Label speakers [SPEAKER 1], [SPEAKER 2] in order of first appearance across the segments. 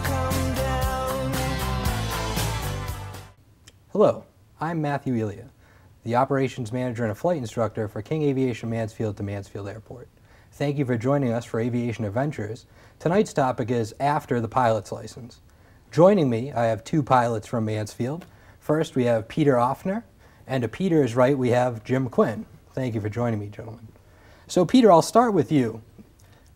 [SPEAKER 1] come down.
[SPEAKER 2] Hello, I'm Matthew Elia, the Operations Manager and a Flight Instructor for King Aviation Mansfield to Mansfield Airport. Thank you for joining us for Aviation Adventures. Tonight's topic is after the pilot's license. Joining me, I have two pilots from Mansfield. First, we have Peter Offner, and to Peter's right, we have Jim Quinn. Thank you for joining me, gentlemen. So Peter, I'll start with you.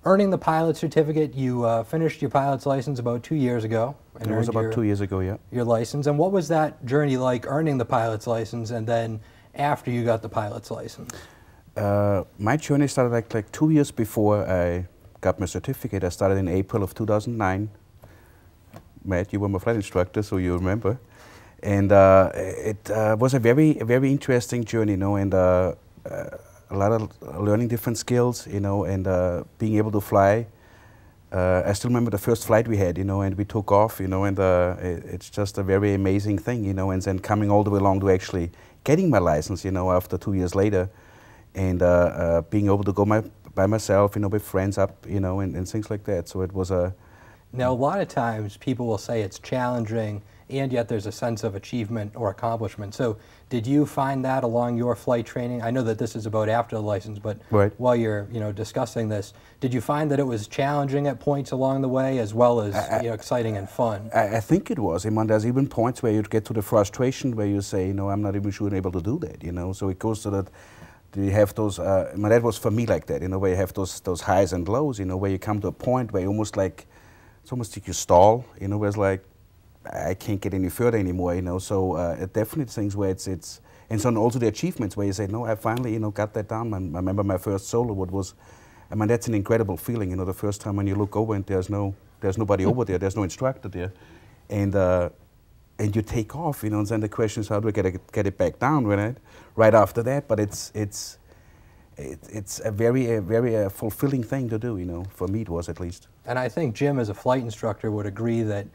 [SPEAKER 2] Earning the pilot certificate, you finished your pilot's license about 2 years ago.
[SPEAKER 3] And it was about 2 years ago, yeah.
[SPEAKER 2] Your license. And what was that journey like, earning the pilot's license and then after you got the pilot's license?
[SPEAKER 3] My journey started like 2 years before I got my certificate. I started in April of 2009. Matt, you were my flight instructor, so you remember. And it was a very interesting journey, you know, and a lot of learning different skills, you know, and being able to fly. I still remember the first flight we had, you know, and we took off, you know, and it's just a very amazing thing, you know, and then coming all the way along to actually getting my license, you know, after 2 years later, and being able to go by myself, you know, with friends up, you know, and things like that. So it was a...
[SPEAKER 2] Now, a lot of times people will say it's challenging, and yet there's a sense of achievement or accomplishment. So did you find that along your flight training? I know that this is about after the license, but
[SPEAKER 3] right.
[SPEAKER 2] While you're discussing this, did you find that it was challenging at points along the way as well as exciting and fun?
[SPEAKER 3] I think it was. I mean, there's even points where you get to the frustration where you say, you know, I'm not even sure I'm able to do that, you know. So it goes to that, you have those, I mean, that was for me like that, you know, where you have those highs and lows, you know, where you come to a point where you almost like, it's almost like you stall, you know, where it's like, I can't get any further anymore, you know. So definitely things where it's, and so also the achievements where you say, no, I finally, you know, got that done. I remember my first solo, what was, I mean, that's an incredible feeling, you know, the first time when you look over and there's nobody over there, there's no instructor there, and you take off, you know, and then the question is how do I get it back down, right after that, but it's a very fulfilling thing to do, you know, for me it was at least.
[SPEAKER 2] And I think Jim, as a flight instructor, would agree that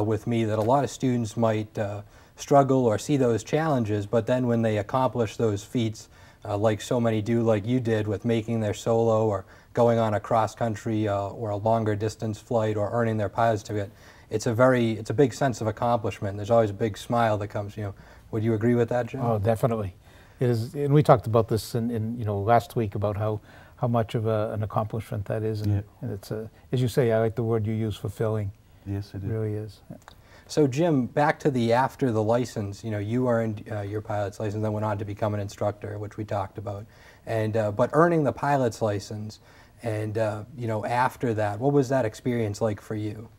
[SPEAKER 2] with me that a lot of students might struggle or see those challenges, but then when they accomplish those feats, like so many do, like you did with making their solo or going on a cross-country or a longer distance flight or earning their pilot's certificate, it's a big sense of accomplishment. There's always a big smile that comes, you know. Would you agree with that, Jim?
[SPEAKER 4] Oh, definitely. It is, and we talked about this in you know, last week about how much of an accomplishment that is, and,
[SPEAKER 3] yeah.
[SPEAKER 4] and it's as you say, I like the word you use, fulfilling.
[SPEAKER 3] Yes, it
[SPEAKER 4] It really is. Yeah.
[SPEAKER 2] So Jim, back to the after the license, you know, you earned your pilot's license, then went on to become an instructor, which we talked about, and but earning the pilot's license, and you know, after that, what was that experience like for you?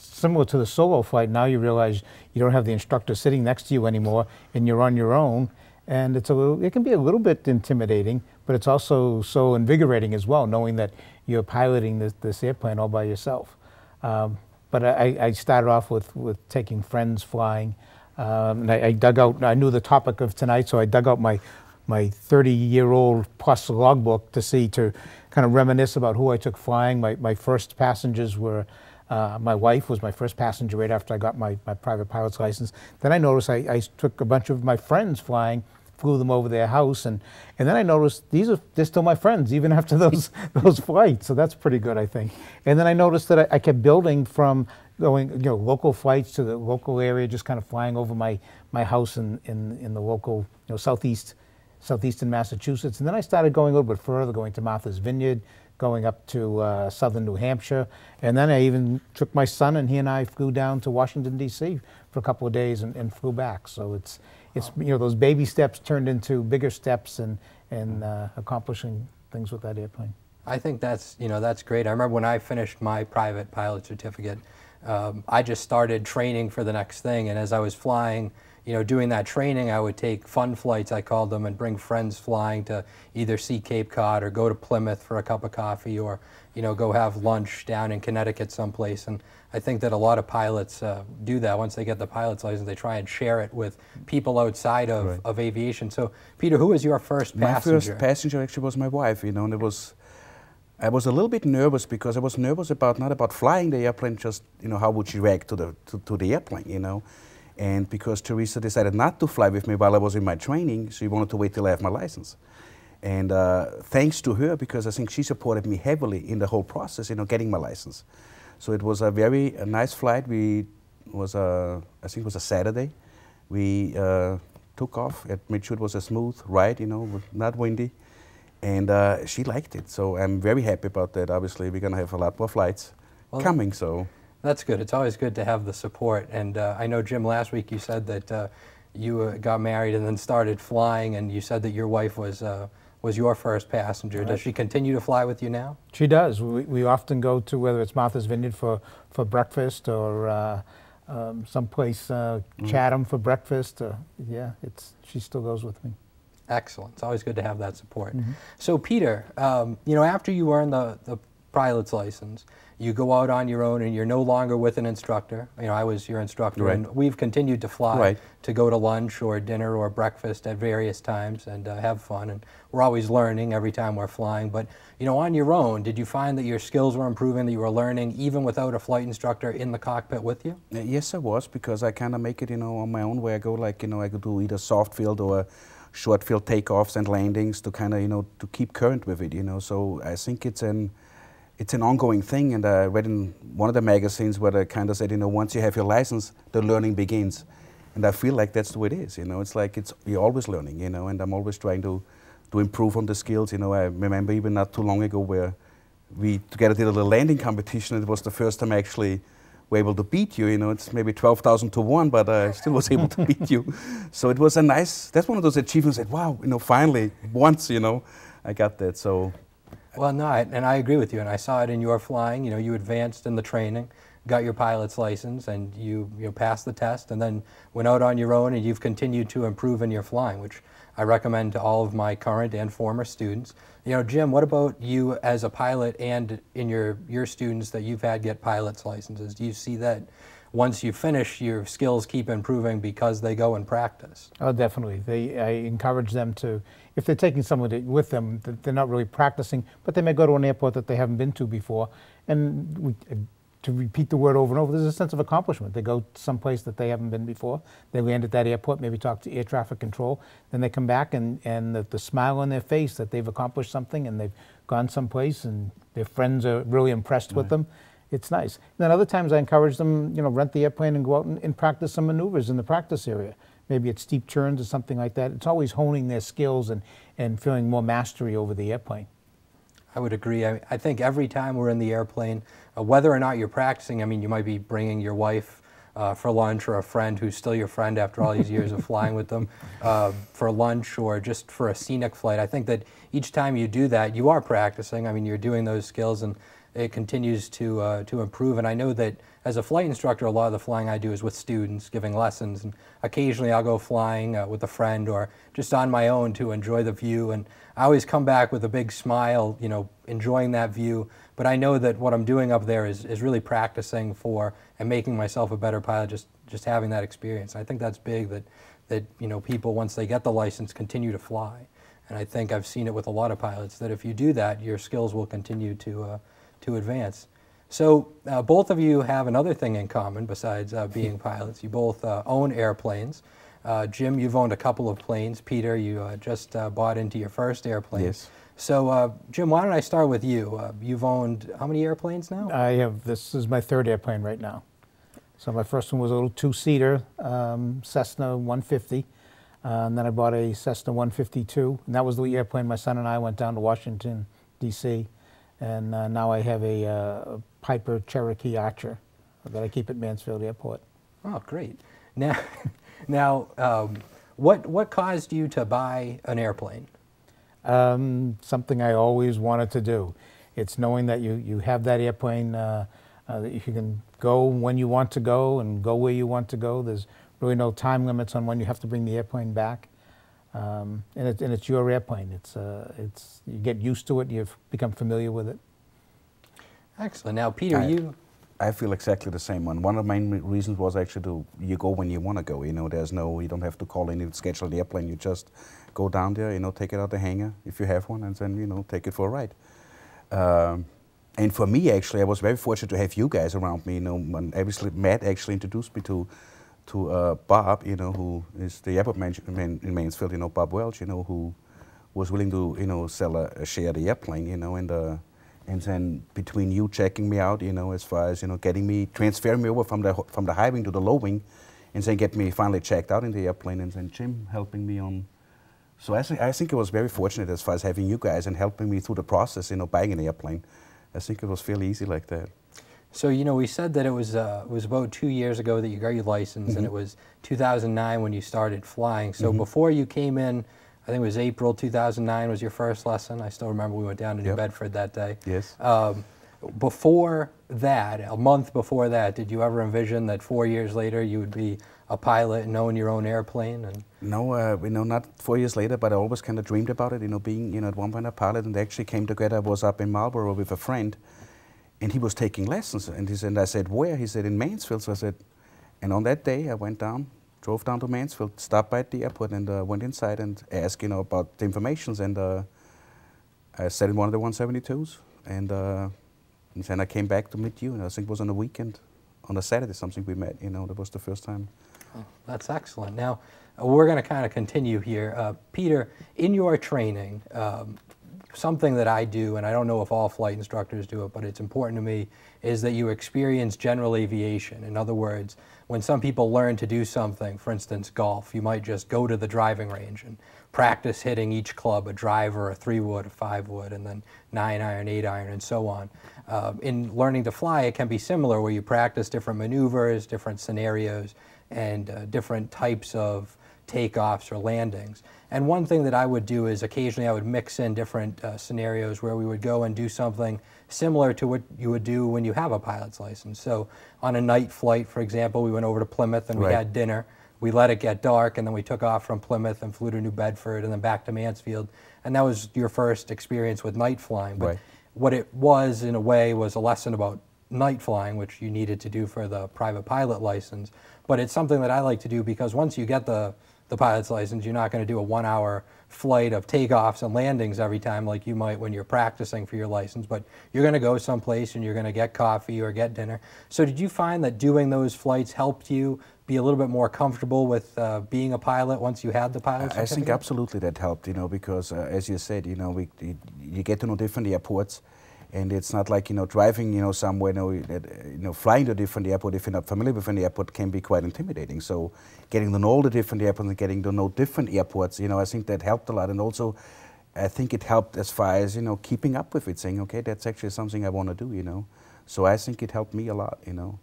[SPEAKER 4] Similar to the solo flight, now you realize you don't have the instructor sitting next to you anymore, and you're on your own, and it can be a little bit intimidating, but it's also so invigorating as well, knowing that you're piloting this airplane all by yourself. But I started off with taking friends flying, and I dug out, I knew the topic of tonight, so I dug out my 30-year-old plus logbook to kind of reminisce about who I took flying. My first passengers were, my wife was my first passenger right after I got my private pilot's license. Then I noticed I took a bunch of my friends flying, flew them over their house, and then I noticed they're still my friends even after those flights. So that's pretty good, I think. And then I noticed that I kept building from going, you know, local flights to the local area, just kind of flying over my house in the local, you know, southeastern Massachusetts. And then I started going a little bit further, going to Martha's Vineyard, going up to southern New Hampshire. And then I even took my son, and he and I flew down to Washington, D.C. for a couple of days and flew back. So it's you know, those baby steps turned into bigger steps and accomplishing things with that airplane.
[SPEAKER 2] I think that's great. I remember when I finished my private pilot certificate, I just started training for the next thing, and as I was flying, you know, doing that training, I would take fun flights, I called them, and bring friends flying to either see Cape Cod or go to Plymouth for a cup of coffee, or, you know, go have lunch down in Connecticut someplace. And I think that a lot of pilots do that. Once they get the pilot's license, they try and share it with people outside of aviation. So, Peter, who was your first passenger?
[SPEAKER 3] My first passenger actually was my wife, you know, and I was a little bit nervous because I was nervous not about flying the airplane, just, you know, how would she react to the airplane, you know. And because Teresa decided not to fly with me while I was in my training, she wanted to wait till I have my license. And thanks to her, because I think she supported me heavily in the whole process, you know, getting my license. So it was a nice flight. I think it was a Saturday. We took off. It made sure it was a smooth ride, not windy. And she liked it. So I'm very happy about that. Obviously, we're going to have a lot more flights coming. So
[SPEAKER 2] that's good. It's always good to have the support. And I know, Jim, last week you said that you got married and then started flying, and you said that your wife was your first passenger. Right. Does she continue to fly with you now?
[SPEAKER 4] She does. We often go to, whether it's Martha's Vineyard for breakfast, or someplace Chatham for breakfast. Yeah, she still goes with me.
[SPEAKER 2] Excellent. It's always good to have that support. So Peter, after you earn the pilot's license, you go out on your own and you're no longer with an instructor. I was your instructor, right. And we've continued to fly to go to lunch or dinner or breakfast at various times and have fun. And we're always learning every time we're flying. But, on your own, did you find that your skills were improving, that you were learning even without a flight instructor in the cockpit with you?
[SPEAKER 3] Yes, I was, because I kind of make it, on my own, where I go, I could do either soft field or short field takeoffs and landings to kind of, to keep current with it, So I think it's an ongoing thing, and I read in one of the magazines where they kind of said, once you have your license, the learning begins. And I feel like that's the way it is, It's like you're always learning, and I'm always trying to improve on the skills. I remember even not too long ago where we together did a little landing competition, and it was the first time I actually were able to beat you. It's maybe 12,000 to 1, but I still was able to beat you. So it was that's one of those achievements that, wow, finally, once, I got that, so.
[SPEAKER 2] Well, no, and I agree with you, and I saw it in your flying. You advanced in the training, got your pilot's license, and you passed the test, and then went out on your own, and you've continued to improve in your flying, which I recommend to all of my current and former students. Jim, what about you as a pilot and in your students that you've had get pilot's licenses? Do you see that once you finish, your skills keep improving because they go and practice? Oh,
[SPEAKER 4] definitely. I encourage them to, if they're taking someone with them, they're not really practicing, but they may go to an airport that they haven't been to before, and to repeat the word over and over, there's a sense of accomplishment. They go someplace that they haven't been before, they land at that airport, maybe talk to air traffic control, then they come back and the smile on their face that they've accomplished something and they've gone someplace and their friends are really impressed with them. It's nice. And then other times I encourage them, rent the airplane and go out and practice some maneuvers in the practice area. Maybe it's steep turns or something like that. It's always honing their skills and feeling more mastery over the airplane.
[SPEAKER 2] I would agree. I think every time we're in the airplane, whether or not you're practicing, you might be bringing your wife for lunch, or a friend who's still your friend after all these years of flying with them for lunch, or just for a scenic flight. I think that each time you do that, you are practicing. You're doing those skills, and it continues to improve. And I know that as a flight instructor, a lot of the flying I do is with students, giving lessons, and occasionally I'll go flying with a friend or just on my own to enjoy the view. And I always come back with a big smile, enjoying that view. But I know that what I'm doing up there is really practicing for and making myself a better pilot, just having that experience. I think that's big, that people, once they get the license, continue to fly. And I think I've seen it with a lot of pilots, that if you do that, your skills will continue to advance. So both of you have another thing in common besides being pilots. You both own airplanes. Jim, you've owned a couple of planes. Peter, you just bought into your first airplane.
[SPEAKER 3] Yes.
[SPEAKER 2] So Jim, why don't I start with you? You've owned how many airplanes now?
[SPEAKER 4] This is my third airplane right now. So my first one was a little two-seater Cessna 150. And then I bought a Cessna 152. And that was the airplane my son and I went down to Washington, D.C. And now I have a Piper Cherokee Archer that I keep at Mansfield Airport.
[SPEAKER 2] Oh, great. Now, what caused you to buy an airplane?
[SPEAKER 4] Something I always wanted to do. It's knowing that you have that airplane, that you can go when you want to go and go where you want to go. There's really no time limits on when you have to bring the airplane back. And it's your airplane. You get used to it. You've become familiar with it.
[SPEAKER 2] Excellent. Now, Peter,
[SPEAKER 3] I feel exactly the same one. One of the main reasons was actually you go when you want to go. You don't have to call in and schedule the airplane. You just go down there, take it out the hangar if you have one, and then take it for a ride. And for me, actually, I was very fortunate to have you guys around me. When obviously Matt actually introduced me to Bob, who is the airport manager in Mansfield, Bob Welch, who was willing to, share the airplane, And then between you checking me out, you know, as far as, you know, getting me, transferring me over from the high wing to the low wing, and then get me finally checked out in the airplane, and then Jim helping me on. So I think it was very fortunate as far as having you guys and helping me through the process, you know, buying an airplane. I think it was fairly easy like that.
[SPEAKER 2] So, you know, we said that it was about 2 years ago that you got your license, and it was 2009 when you started flying. So before you came in, I think it was April 2009 was your first lesson. I still remember we went down to New Bedford that day.
[SPEAKER 3] Yes.
[SPEAKER 2] Before that, a month before that, did you ever envision that 4 years later you would be a pilot and own your own airplane? And
[SPEAKER 3] no, you know, not 4 years later, but I always kind of dreamed about it, you know, being, you know, at one point a pilot, and they actually came together. I was up in Marlborough with a friend, and he was taking lessons, and I said, where? He said, in Mansfield. So I said, and on that day I went down, drove down to Mansfield, stopped by at the airport, and went inside and asked, you know, about the information, and I sat in one of the 172s, and then I came back to meet you, and I think it was on a weekend, on a Saturday something we met, you know, that was the first time.
[SPEAKER 2] oh, that's excellent. Now, we're going to kind of continue here. Peter, in your training, something that I do, and I don't know if all flight instructors do it, but it's important to me, is that you experience general aviation. In other words, when some people learn to do something, for instance, golf, you might just go to the driving range and practice hitting each club, a driver, a 3-wood, a 5-wood, and then 9-iron, 8-iron, and so on. In learning to fly, it can be similar, where you practice different maneuvers, different scenarios, and different types of takeoffs or landings. And one thing that I would do is occasionally I would mix in different scenarios where we would go and do something similar to what you would do when you have a pilot's license. So on a night flight, for example, we went over to Plymouth and we had dinner. We let it get dark, and then we took off from Plymouth and flew to New Bedford and then back to Mansfield. And that was your first experience with night flying. But what it was, in a way, was a lesson about night flying, which you needed to do for the private pilot license. But it's something that I like to do because once you get the pilot's license, you're not going to do a 1-hour flight of takeoffs and landings every time like you might when you're practicing for your license, but you're going to go someplace and you're going to get coffee or get dinner. So did you find that doing those flights helped you be a little bit more comfortable with being a pilot once you had the pilot's certificate?
[SPEAKER 3] I think absolutely that helped, you know, because as you said, you know, you get to know different airports. And it's not like, you know, driving, you know, somewhere, you know, flying to a different airport, if you're not familiar with an airport, can be quite intimidating. So getting to know all the different airports and getting to know different airports, you know, I think that helped a lot. And also, I think it helped as far as, you know, keeping up with it, saying, okay, that's actually something I want to do, you know. So I think it helped me a lot, you know.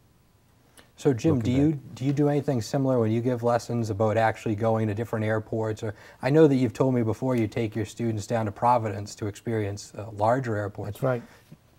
[SPEAKER 2] So Jim, do you do anything similar when you give lessons about actually going to different airports? Or I know that you've told me before you take your students down to Providence to experience larger airports.
[SPEAKER 4] That's right.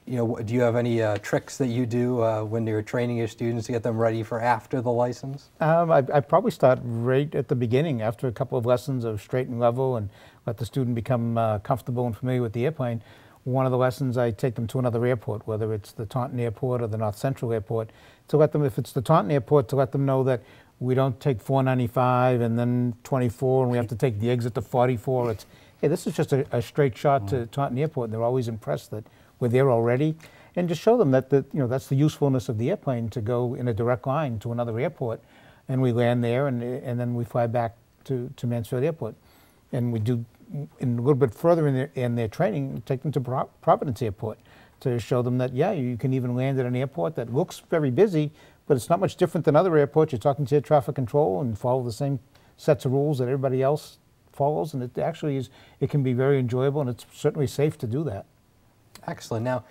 [SPEAKER 2] You know, do you have any tricks that you do when you're training your students to get them ready for after the license?
[SPEAKER 4] I probably start right at the beginning, after a couple of lessons of straight and level, and let the student become comfortable and familiar with the airplane. One of the lessons, I take them to another airport, whether it's the Taunton Airport or the North Central Airport, to let them, if it's the Taunton Airport, to let them know that we don't take 495 and then 24, and we have to take the exit to 44. It's, hey, this is just a straight shot to Taunton Airport, and they're always impressed that we're there already. And just show them that you know, that's the usefulness of the airplane, to go in a direct line to another airport, and we land there, and then we fly back to Mansfield Airport. And we do, in a little bit further in their training, take them to Providence Airport to show them that, yeah, you can even land at an airport that looks very busy, but it's not much different than other airports. You're talking to air traffic control and follow the same sets of rules that everybody else follows, and it actually is, it can be very enjoyable, and it's certainly safe to do that.
[SPEAKER 2] Excellent. Now,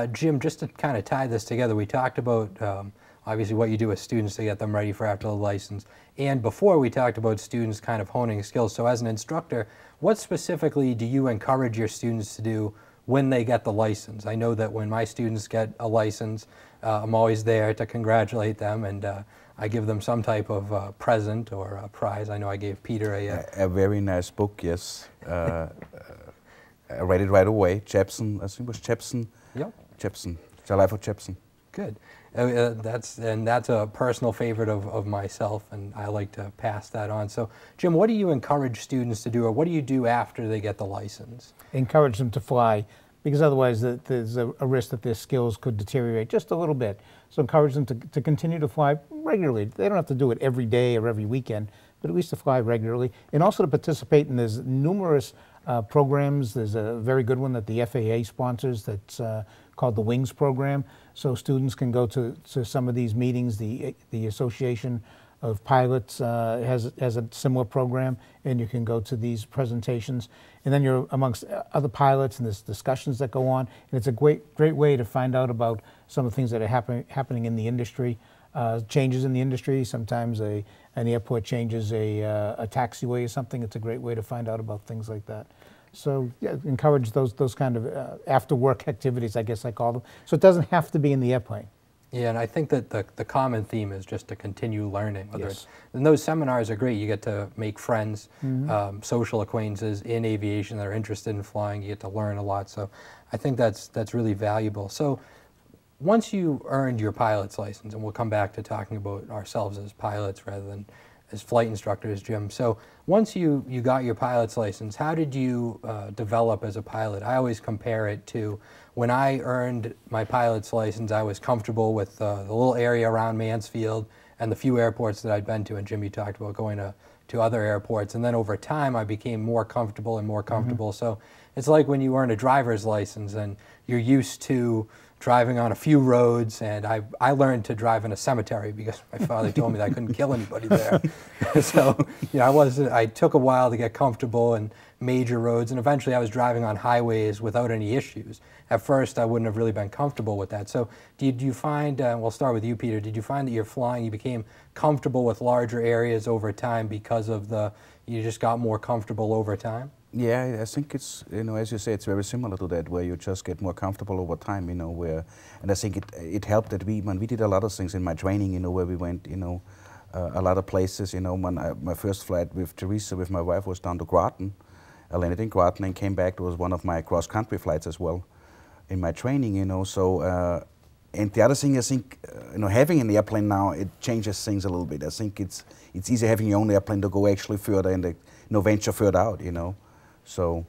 [SPEAKER 2] Jim, just to kind of tie this together, we talked about obviously what you do with students to get them ready for after the license. And before, we talked about students kind of honing skills. So as an instructor, what specifically do you encourage your students to do when they get the license? I know that when my students get a license, I'm always there to congratulate them, and I give them some type of present or a prize. I know I gave Peter
[SPEAKER 3] a very nice book, yes. I read it right away. Jepson, I think it was Jepson.
[SPEAKER 2] Yep.
[SPEAKER 3] Jepson, The Life of Jepson.
[SPEAKER 2] Good. That's a personal favorite of myself, and I like to pass that on. So, Jim, what do you encourage students to do, or what do you do after they get the license?
[SPEAKER 4] Encourage them to fly, because otherwise there's a risk that their skills could deteriorate just a little bit. So encourage them to continue to fly regularly. They don't have to do it every day or every weekend, but at least to fly regularly, and also to participate in, there's numerous programs. There's a very good one that the FAA sponsors that's called the Wings program. So students can go to some of these meetings. The Association of Pilots has a similar program, and you can go to these presentations. And then you're amongst other pilots, and there's discussions that go on. And it's a great way to find out about some of the things that are happening in the industry, changes in the industry. Sometimes an airport changes a taxiway or something. It's a great way to find out about things like that. So yeah, encourage those kind of after-work activities, I guess I call them. So it doesn't have to be in the airplane.
[SPEAKER 2] Yeah, and I think that the common theme is just to continue learning. Whether
[SPEAKER 4] Yes.
[SPEAKER 2] it's, and those seminars are great. You get to make friends, social acquaintances in aviation that are interested in flying. You get to learn a lot. So I think that's really valuable. So once you earned your pilot's license, and we'll come back to talking about ourselves as pilots rather than as flight instructors, Jim. So once you got your pilot's license, how did you develop as a pilot? I always compare it to when I earned my pilot's license, I was comfortable with the little area around Mansfield and the few airports that I'd been to, and Jim, you talked about going to other airports, and then over time I became more comfortable and more comfortable. So it's like when you earn a driver's license and you're used to driving on a few roads, and I learned to drive in a cemetery because my father told me that I couldn't kill anybody there. So you know, I took a while to get comfortable in major roads, and eventually I was driving on highways without any issues. At first I wouldn't have really been comfortable with that. So did you find, we'll start with you, Peter, did you find that you're flying, you became comfortable with larger areas over time because of you just got more comfortable over time?
[SPEAKER 3] Yeah, I think it's, you know, as you say, it's very similar to that, where you just get more comfortable over time, you know, and I think it helped that when we did a lot of things in my training, you know, where we went, you know, a lot of places, you know, when my first flight with Teresa, with my wife, was down to Groton. I landed in Groton and came back. It was one of my cross-country flights as well in my training, you know, so, and the other thing, I think, you know, having an airplane now, it changes things a little bit. I think it's easy having your own airplane to go actually further and, you know, venture further out, you know. So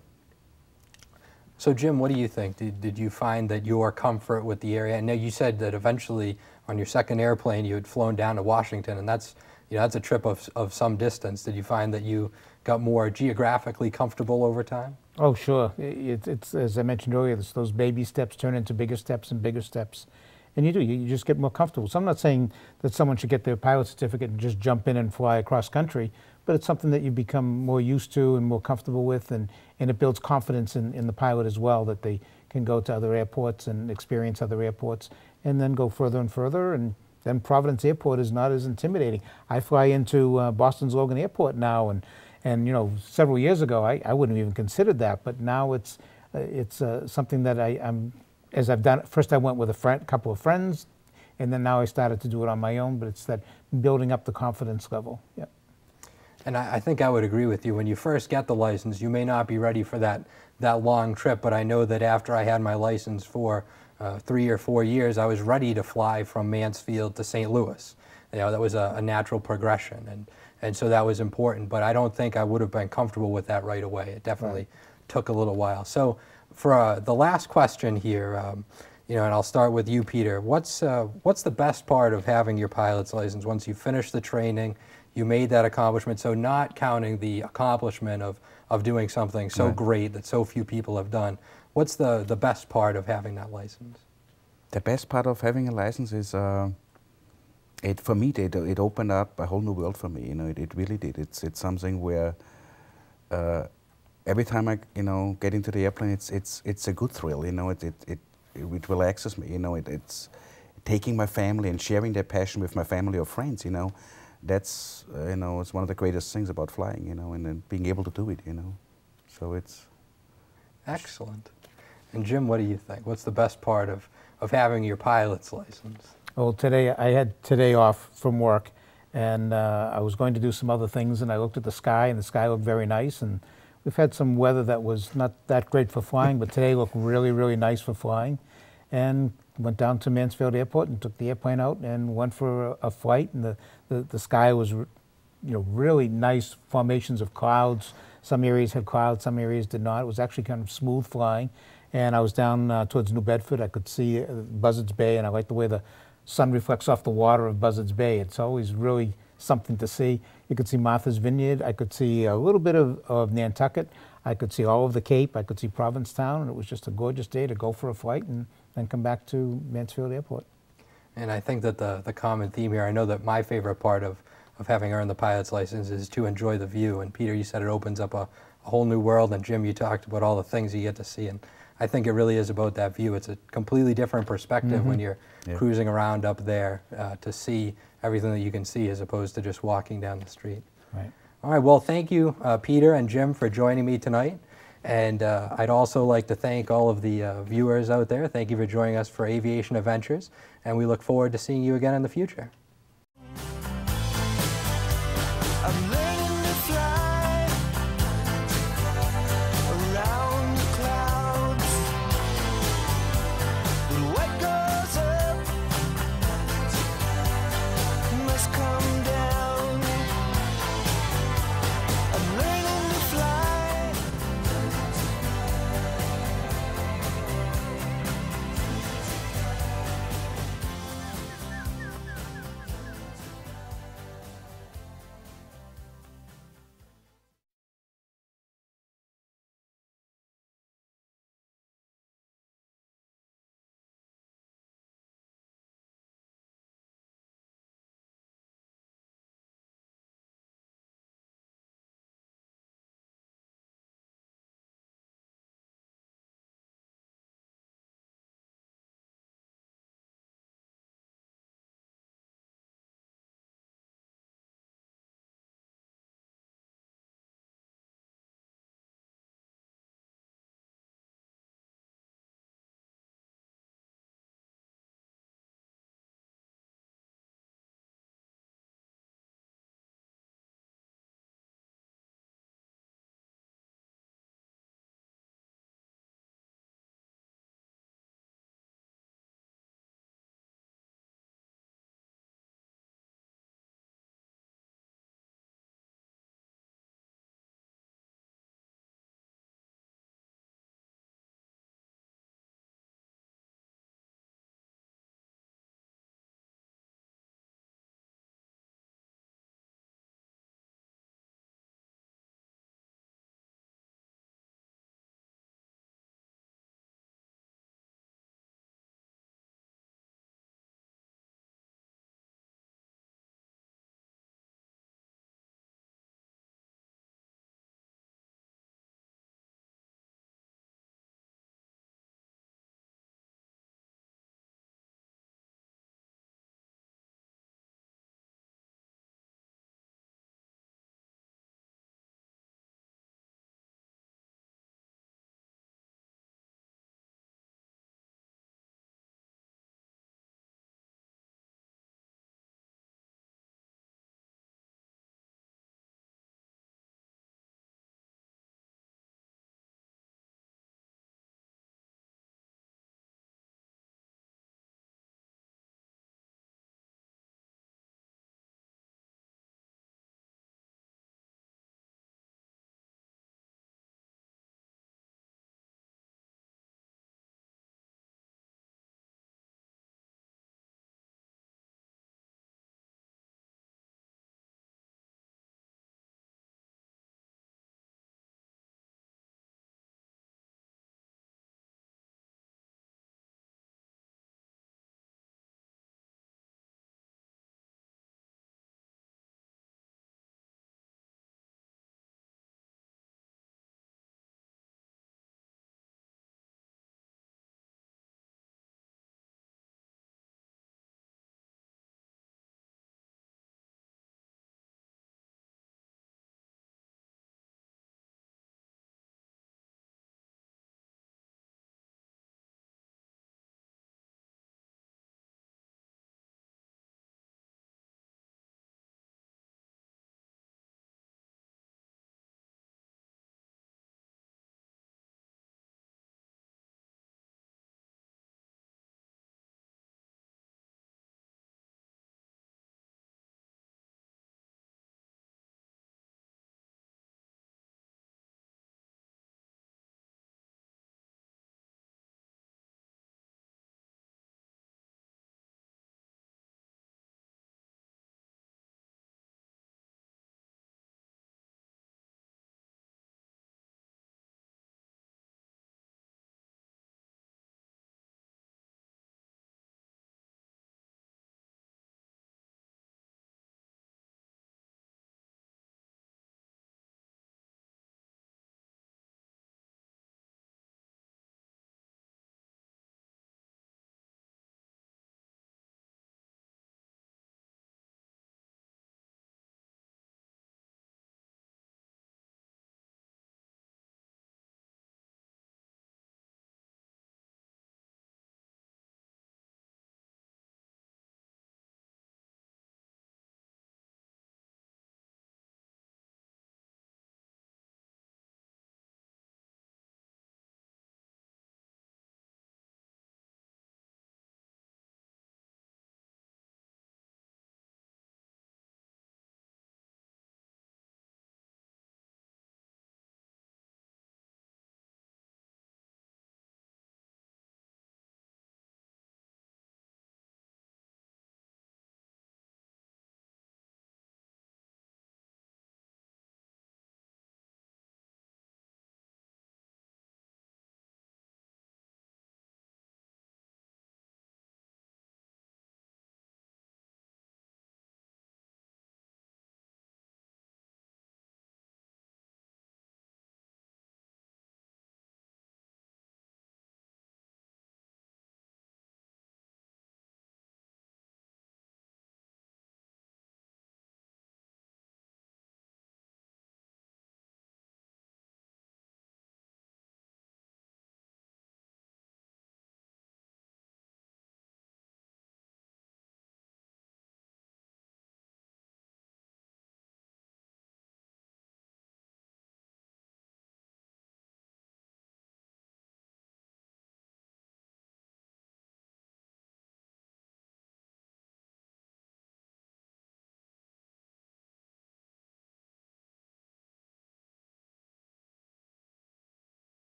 [SPEAKER 2] Jim, what do you think? Did you find that your comfort with the area? I know you said that eventually on your second airplane you had flown down to Washington, and that's, you know, that's a trip of some distance. Did you find that you got more geographically comfortable over time?
[SPEAKER 4] Oh, sure. It's as I mentioned earlier, it's those baby steps turn into bigger steps and bigger steps. And you just get more comfortable. So I'm not saying that someone should get their pilot certificate and just jump in and fly across country, but it's something that you become more used to and more comfortable with, and it builds confidence in the pilot as well, that they can go to other airports and experience other airports and then go further and further. And then Providence Airport is not as intimidating. I fly into Boston's Logan Airport now, and you know, several years ago I wouldn't have even considered that, but now it's something that I'm, as I've done, first I went with a couple of friends, and then now I started to do it on my own, but it's that building up the confidence level. Yeah.
[SPEAKER 2] And I think I would agree with you. When you first get the license, you may not be ready for that long trip, but I know that after I had my license for 3 or 4 years, I was ready to fly from Mansfield to St. Louis. You know, that was a natural progression, and so that was important, but I don't think I would have been comfortable with that right away. It definitely took a little while. So for the last question here, you know, and I'll start with you, Peter. What's the best part of having your pilot's license once you finish the training? You made that accomplishment, so not counting the accomplishment of doing something so great that so few people have done. What's the best part of having that license?
[SPEAKER 3] the best part of having a license is, for me, it opened up a whole new world for me. You know, it really did. It's something where every time I, get into the airplane, it's a good thrill. You know, it relaxes me. You know, it's taking my family and sharing their passion with my family or friends. You know, that's it's one of the greatest things about flying. You know, and then being able to do it. You know, so it's
[SPEAKER 2] excellent. And Jim, what do you think? What's the best part of having your pilot's license?
[SPEAKER 4] Well, today I had today off from work, and I was going to do some other things, and I looked at the sky, and the sky looked very nice, and we've had some weather that was not that great for flying, but today looked really, really nice for flying, and went down to Mansfield Airport and took the airplane out and went for a flight, and the sky was, really nice formations of clouds. Some areas had clouds, some areas did not. It was actually kind of smooth flying, and I was down towards New Bedford. I could see Buzzards Bay, and I like the way the sun reflects off the water of Buzzards Bay. It's always really something to see. You could see Martha's Vineyard. I could see a little bit of Nantucket. I could see all of the Cape. I could see Provincetown, and it was just a gorgeous day to go for a flight and then come back to Mansfield Airport.
[SPEAKER 2] And I think that the common theme here, I know that my favorite part of having earned the pilot's license is to enjoy the view. And Peter, you said it opens up a whole new world. And Jim, you talked about all the things you get to see. And I think it really is about that view. It's a completely different perspective when you're cruising around up there to see everything that you can see as opposed to just walking down the street.
[SPEAKER 4] Right.
[SPEAKER 2] All right, well, thank you, Peter and Jim, for joining me tonight. And I'd also like to thank all of the viewers out there. Thank you for joining us for Aviation Adventures, and we look forward to seeing you again in the future.